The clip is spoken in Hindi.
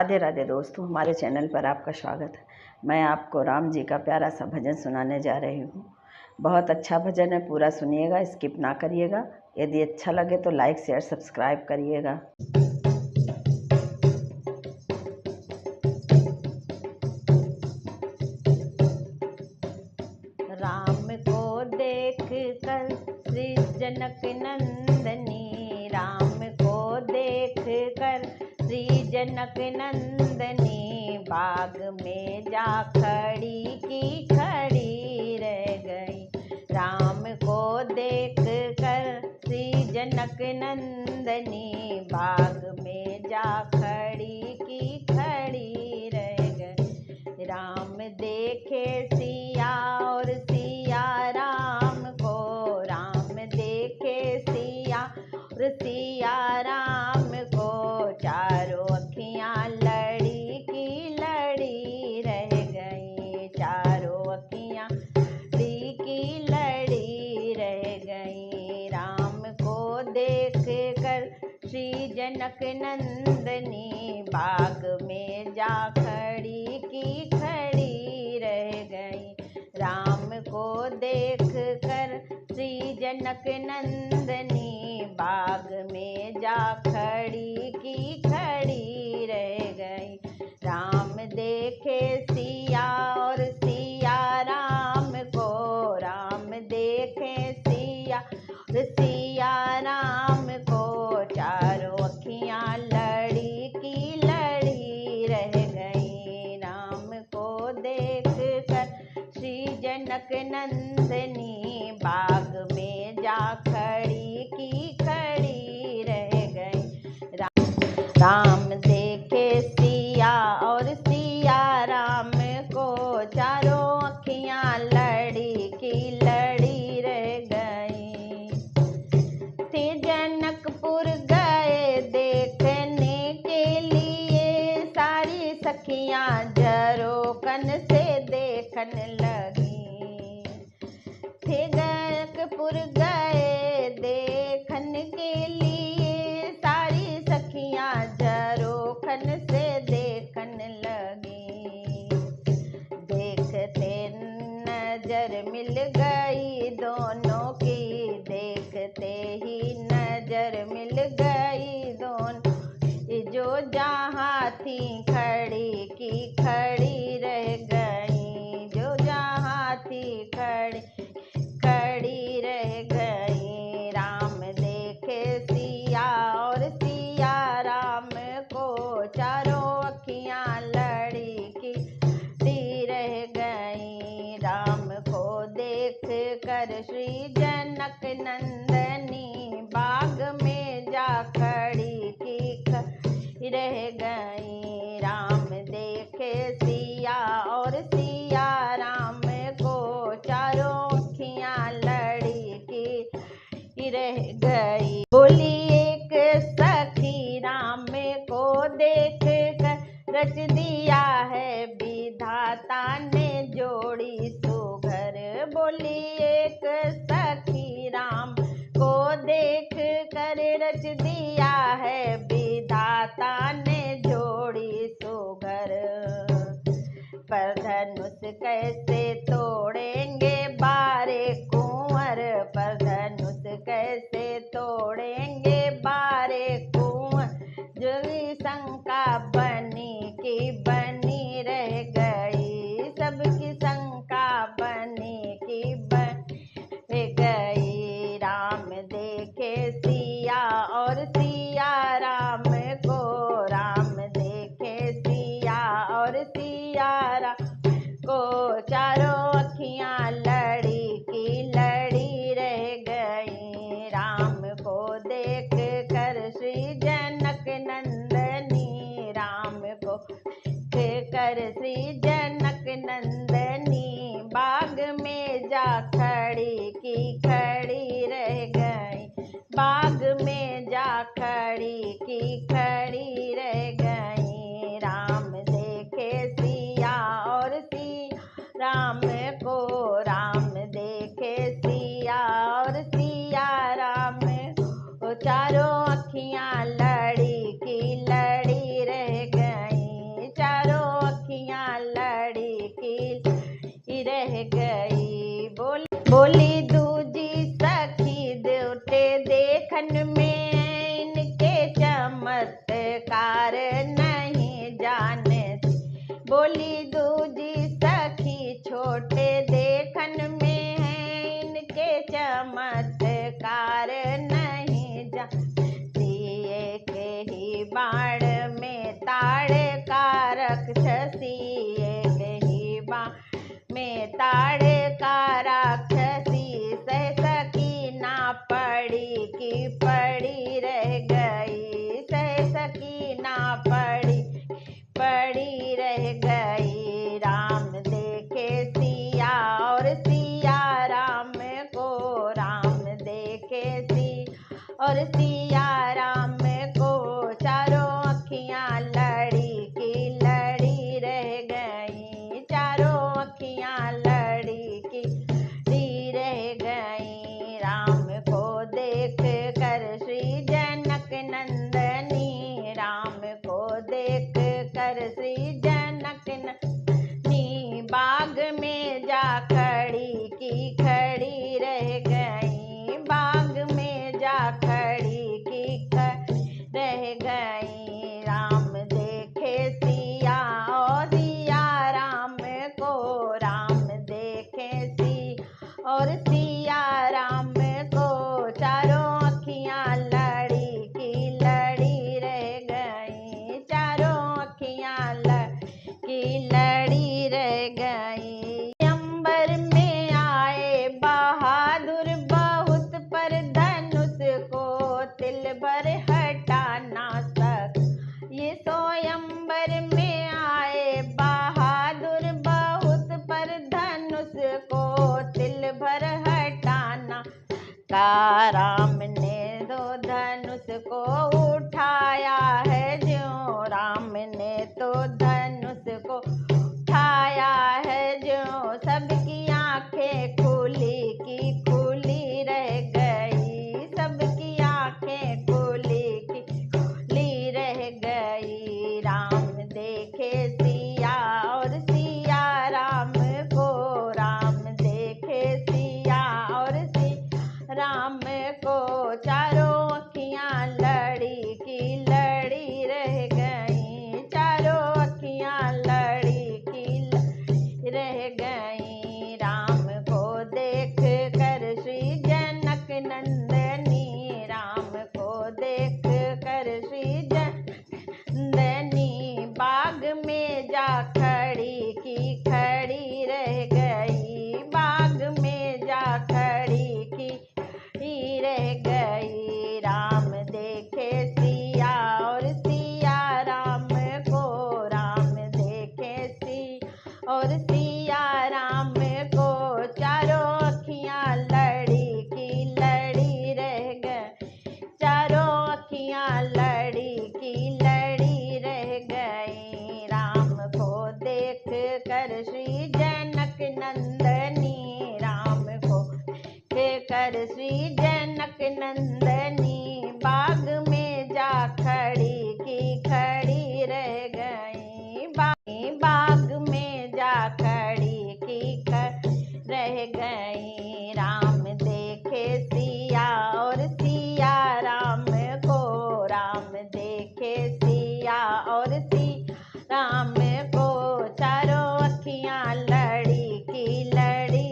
राधे राधे दोस्तों, हमारे चैनल पर आपका स्वागत है। मैं आपको राम जी का प्यारा सा भजन सुनाने जा रही हूँ। बहुत अच्छा भजन है, पूरा सुनिएगा, स्किप ना करिएगा। यदि अच्छा लगे तो लाइक शेयर सब्सक्राइब करिएगा। राम को देख कर श्री जनक नंदनी, राम को देख कर श्री जनक नंदनी, बाग में जा खड़ी की खड़ी रह गई। राम को देख कर श्री जनक नंदनी, बाग में जा खड़ी की खड़ी रह गई। राम देखे सिया और सिया राम को, राम देखे सिया और सिया राम को, चारों अखियां लड़ी की लड़ी रह गई। चारों अखियां लड़ी की लड़ी रह गई। राम को देख कर श्री जनक नंदनी, बाग में जा खड़ी की खड़ी रह गई। राम को देख कर श्री जनक नंदनी, बाग में जा खड़ी की खड़ी रह गई। राम देखे सिया और सिया राम को, राम देखे सिया और सिया राम को, चारों अखियां लड़ी की लड़ी रह गई। राम को देख कर श्री जनक नंदनी, बाग में जा खड़ी की खड़ी रह गई। राम देखे सिया और सिया राम को, चारों अखियां लड़ी की लड़ी रह गई। थे जनकपुर गए देखने के लिए, सारी सखियां झरोखन से देखन लगी। थे जनकपुर गए देखन के लिए, सारी सखियां झरोखन से देखन लगी। देखते नजर मिल गई दोनों की, देखते ही नजर मिल गई दोनों, जो जहाँ थी खड़ी की खड़ी रह गई। जो जहाँ थी खड़ी खड़ी रह गई। राम देखे सिया और सिया राम को, चारों अखियां लड़ी की लड़ी रह गई। राम को देख कर श्री जनक नंदनी, बाग में जा खड़ी की खड़ी रह गई। राम देखे सिया और सिया राम को, चारों अखियां लड़ी की रह गई। बोली एक सखी राम को देख कर रच दिया है विधाता ने जोड़ी सुघर। बोली एक सखी राम को देख कर रच दिया है विधाता ने जोड़ी सुघर। पर धनुष कैसे तोड़ेंगे बारे कुंवर, पर धनुष कैसे तोड़ेंगे बारे कुंवर, जो शंका बनी की बनी रह गई। सबकी शंका बनी की बनी गई। राम देखे सिया और सिया राम को, राम देखे सिया और सिया राम को, चारों अखियां लड़ी की लड़ी रह गई। राम को देख कर श्री जनक नंदनी, राम को देख कर श्री जनक नंदनी, बाग में जा खड़ी की खड़ी रह गई। बाग में जा खड़ी की खड़ी रह गई। राम देखे सिया और सिया राम को, राम देखे सिया और सिया राम को, चारों अखियां लड़ी की लड़ी रह गई। रक्षसी, एक ही बाण में ताड़का राक्षसी। सह सकी ना पड़ी की पड़ी रह गई, सह सकी ना पड़ी पड़ी रह गई। राम देखे सिया और सिया राम को, राम देखे सिया और सिया राम को। चारों अखियां लड़ी की लड़ी रह गई, चारों अखियां लड़ी की लड़ी रह गई। राम को देख कर श्री जनक नंदनी, राम को देख कर श्री जनक नंदनी। बाग में जा खड़ी की खड़ी रह गई, बाग में जा खड़ी की खड़ी रह गई। राम देखे सिया और सिया राम को, राम देखे सिया और सिया राम को। चारों अखियां लड़ी की लड़ी रह गई, चारों अखियां लड़ी की लड़ी रह गई। अंबर में आए बहादुर बहुत, पर धनुष को तिल भर हटा ना सक। ये स्वयंवर में आए बहादुर बहुत, पर धनुष को तिल भर हटाना का। राम ने दो धनुष को उठाया है ज्यों, राम ने तो धनुष को उठाया है ज्यों। सबकी आंखें खुली की खुली रह गई, सबकी आंखें खुली की खुली रह गई। राम देखे सिया और सिया राम को, राम देखे सिया और सिया राम को। चारों अखियां लड़ी की लड़ी रह गई, चारों अखियां लड़ी की लड़ी रह गई। राम को देख कर श्री जनक नंदनी, राम को देख कर श्री जनक नंदनी। बाग में जा खड़ी की खड़ी रह गई, बाग में जा खड़ी की खड़ी रह गई। राम देखे सिया और सिया राम को, राम देखे सिया और सिया राम को। चारों अखियां लड़ी की लड़ी रह गई, चारों अखियां लड़ी की लड़ी रह गई। राम को देख कर श्री जनक नंदनी, राम को देख कर श्री जनक नंदनी। बाग में जा खड़ी की खड़ी रह गई, बाग में जा खड़ी की खड़ी रह गई। राम देखे सिया और सिया राम को, राम देखे सिया और सिया राम को। चारों अखियां लड़ी की लड़ी